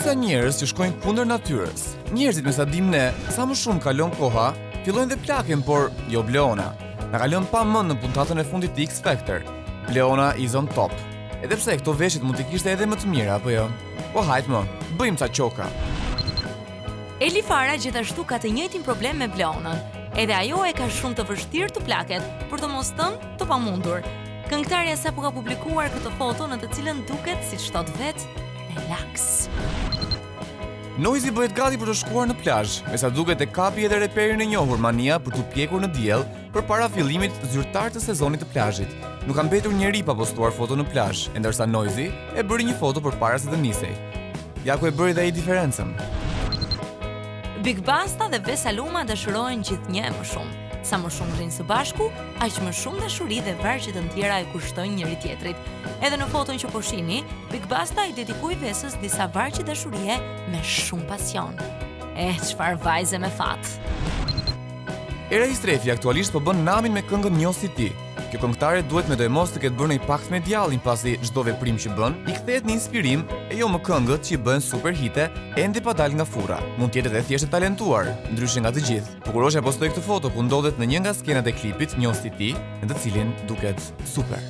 disa njerëz që shkojnë kundër natyrës. Njerëzit me sa dim ne, sa më shumë kalon koha, fillojnë dhe plaken, por jo Bleona. Na kalon pa mend në puntatën e fundit të X Factor. Bleona is on top. Edhe pse këto veshjet mund të kishte edhe më të mira, apo jo? Po hajt më, bëjmë ca qoka. Eli Fara gjithashtu ka të njëjtin problem me Bleonën. Edhe ajo e ka shumë të vështirë të plaket, për të mos thënë të pamundur. Këngëtarja sapo ka publikuar këtë foto në të cilën duket, siç thot vet, relax. Noizi bëhet gati për të shkuar në plazh, me sa duket e kapi edhe reperin e njohur Mania për t'u pjekur në diell përpara fillimit zyrtar të sezonit të plazhit. Nuk ka mbetur njeri pa postuar foto në plazh, e ndërsa Noizi e bëri një foto përpara se të nisej. Ja ku e bëri dhe ai diferencën. Big Basta dhe Vesa Luma dashurojnë gjithnjë e më shumë. Sa më shumë rrinë së bashku, aq më shumë dashuri dhe vargje të tjera e kushtojnë njëri tjetrit. Edhe në foton që po shihni, Big Basta i dedikoi Vesës disa vargje dashurie me shumë pasion. Çfarë vajze me fat. Era Istrefi aktualisht po bën namin me këngën Njosi ti. Kjo këngëtare duhet me dojmos të ketë bërë një pakt me djallin pasi çdo veprim që bën i kthehet në inspirim e jo më këngët që i bën super hite ende pa dal nga furra. Mund të jetë edhe thjesht e talentuar, ndryshe nga të gjithë. Bukurosha postoi këtë foto ku ndodhet në një nga skenat e klipit Njosi ti, në të cilin duket super.